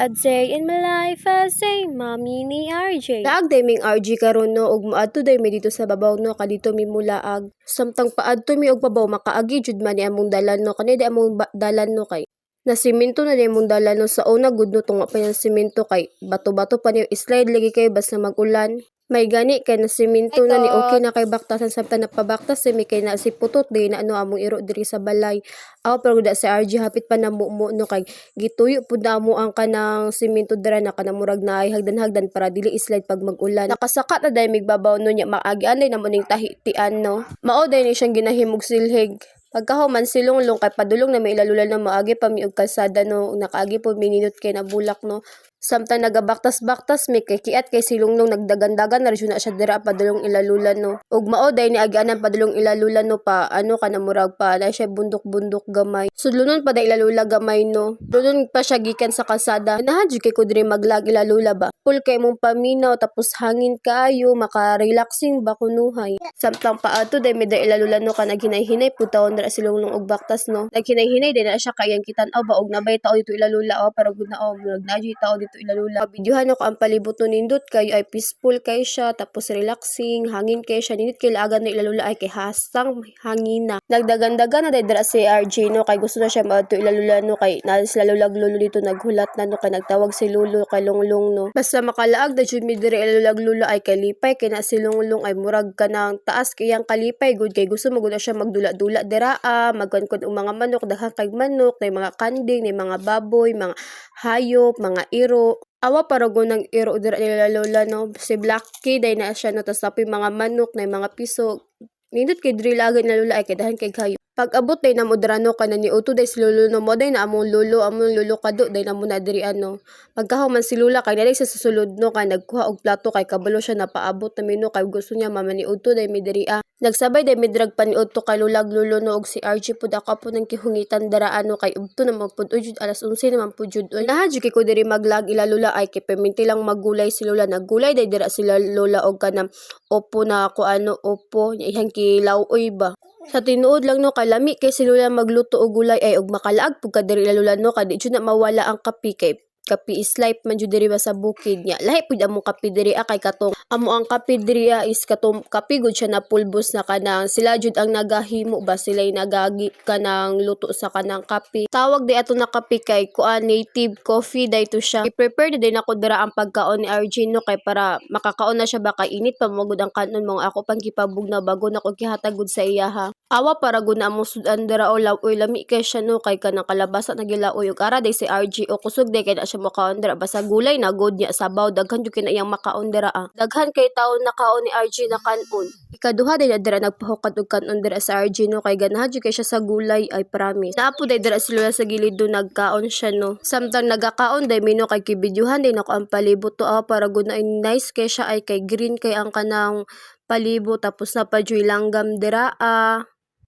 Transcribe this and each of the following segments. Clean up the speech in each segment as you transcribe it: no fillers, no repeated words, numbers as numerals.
A day in my life as a mommy ni RJ. Naagday ming RJ karon no ug moadto day mi dito sa babaw no kadito mi mulaag. Samtang paadto mi og babaw makaagi jud man ni among dalan no kanay di among dalan no kay na simento na di among dalan no sa una gud no tunga pa yung simento kay bato-bato pa niyo slide lagi kay basta magulan. May gani kay na simento na ni okay na kay baktasan samtang napabaktas mi kay na si putot di na ano among iro diri sa balay. Aw pero da si RJ hapit pa na mumo no kay gituyo pud na mo ang kanang simento dira na kanang murag na ay hagdan-hagdan para dili slide pag mag-ulan. Nakasaka na day migbabaw no nya maagi anay na mo ning tahitian no. Mao day ni siyang ginahimog silhig. Pagkahuman silunglong kay padulong na may ilalulan na maagi pa mi og kalsada no nakaagi po mininot kay nabulak no. Samtang nagabaktas-baktas mi kay kiat kay silunglong nagdagan-dagan na rin na siya dira padulong ilalulan no. Ug mao day ni agianan padulong ilalulan no pa ano ka na murag pa na siya bundok-bundok gamay. Sudlunon pa day ilalula gamay no. Dulon pa siya gikan sa kalsada. Nahan jud kay ko diri maglag ilalula ba. Full kay mong paminaw tapos hangin kaayo maka-relaxing ba kunuhay. Samtang paato day mi day ilalulan no ka naghinay-hinay putawon dira silunglong og baktas no. Naghinay-hinay day na siya kay ang kitan-aw ba og nabay tao dito ilalula o para gud na o murag na jud tao dito ilalula. Videohan ako ang palibot no nindot kayo ay peaceful kay siya tapos relaxing hangin kay siya nindot kay laagan no ilalula ay kay hasang hangin na. Nagdagan-dagan na day dira si RJ no kay gusto na siya maadto ilalula no kay na sila lulag lulo dito naghulat na no kay nagtawag si lulo kay lunglong no. Basta makalaag da jud mi diri ilulag lulo ay kay lipay kay na si lunglong ay murag kanang taas kay ang kalipay gud kay gusto mo gud na siya magdula-dula dira magkunkun og mga manok daghang kay manok nay mga kanding nay mga baboy mga hayop mga iro. Awa para ng iro dira nila lola no. Si Blacky day na siya no tas tapoy mga manok na mga piso. Nindot kay diri lagay na lola ay kay dahan kay hayo. Pag abot day na mo dira no kana ni uto day si lolo no mo day na among lolo kado day na mo na diri ano. Pagkahuman si lula kay dali sa susulod no kay nagkuha og plato kay kabalo siya napaabot na mino kay gusto niya mamani uto day mi diri Nagsabay day midrag pa ni Udto kay lulag lulo no og si RJ pud ako po nang kihungitan dara ano kay Udto na magpud jud alas 11 naman pud jud. Naha jud kay ko diri maglag ilalula ay kay perminti lang maggulay si lula naggulay day dira sila lola og kanang opo na ako ano opo ihang kilaw-oy ba. Sa tinuod lang no kay lami kay si lula magluto og gulay ay og makalaag pud ka diri ilalula no kay di jud na mawala ang kapi kay kapi is life man jud diri ba sa bukid nya lahi pud among kapi diri kay katong amo ang kapi diri is katong kapi gud siya na pulbos na kanang sila jud ang nagahimo ba sila nagagi kanang luto sa kanang kapi tawag di ato na kapi kay kuan native coffee dayto siya i-prepare din ako dira ang pagkaon ni RJ no kay para makakaon na siya ba kay init pa magud ang kanon mga ako pang gipabug na bago na ko gihatag gud sa iyaha awa para gud na among sudan dira o laoy lami kay siya no kay kanang kalabasa nagilaoy ug ara day si RJ o kusog day kay na siya makaon dira basta gulay na god niya sabaw daghan jud kay na iyang makaon dira daghan kay taon na kaon ni RJ na kanon ikaduha day na dira nagpahukad og kanon dira sa RJ no kay ganahan jud kay siya sa gulay ay promise naapo day dira sila sa gilid do nagkaon siya no samtang nagakaon day mino kay kibidyohan day nako ang palibot to para gud na nice kay siya ay kay green kay ang kanang palibot tapos na pa joy langgam dira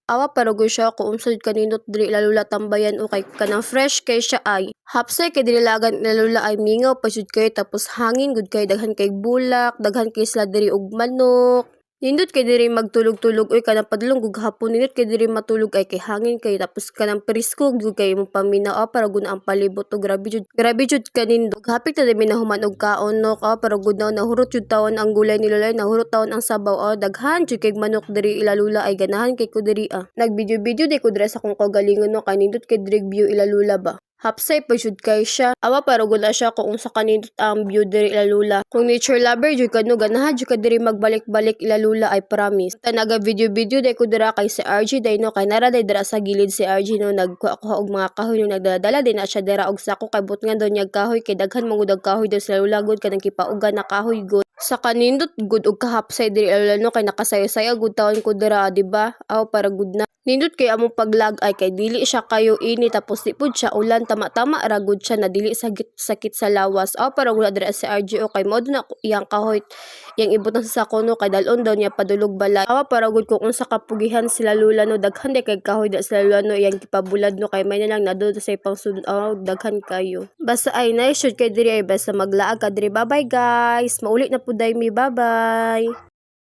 awa pero gud siya ko unsod kaninot diri lalula tambayan o kay kanang fresh kay siya ay hapsay kay diri lagan lalula ay mingaw pa jud kay tapos hangin gud kay daghan kay bulak daghan kay sila diri og manok nindot kay diri magtulog-tulog oy kanang padulong gug hapon nindot kay diri matulog ay kay hangin kay tapos kanang presko gud kay mo paminaw para gud ang palibot og grabe jud kanindot hapit na dimi nahuman og kaon no para gud na nahurot jud taon ang gulay ni lulay nahurot taon ang sabaw daghan jud kay manok diri ilalula ay ganahan kay ko diri nagvideo di ko dira sa kung kagalingon no kanindot kay diri view ilalula ba hapsay pa jud kay siya awa para gud na siya kung sa kanindot ang view diri ilalula kung nature lover jud kano ganahan jud ka diri magbalik-balik ilalula ay promise ta naga video day ko dira kay si RJ day no kay nara day dira sa gilid si RJ no nagkuha og mga kahoy no nagdadala din na siya dira og sako kay but nga daw niya kahoy kay daghan mangud og kahoy daw sa ilalula gud kanang kipaugan na kahoy gud sa kanindot gud og kahapsay diri ilalula no kay nakasayo-sayo gud taon ko dira di ba aw para gud na nindot kay among paglag ay kay dili siya kayo ini tapos di pud siya ulan tama-tama ra gud siya na dili sakit sa lawas para gud dira si RJ o kay mod na iyang kahoy yang ibutang sa sakono kay dalon daw niya padulog balay para gud kung unsa kapugihan sila lula no daghan day kay kahoy da sila lula no iyang gipabulad no kay may na lang nadul sa ipang sud daghan kayo basta ay nice should kay diri ay basta maglaag ka diri bye bye guys mauli na pud day mi bye bye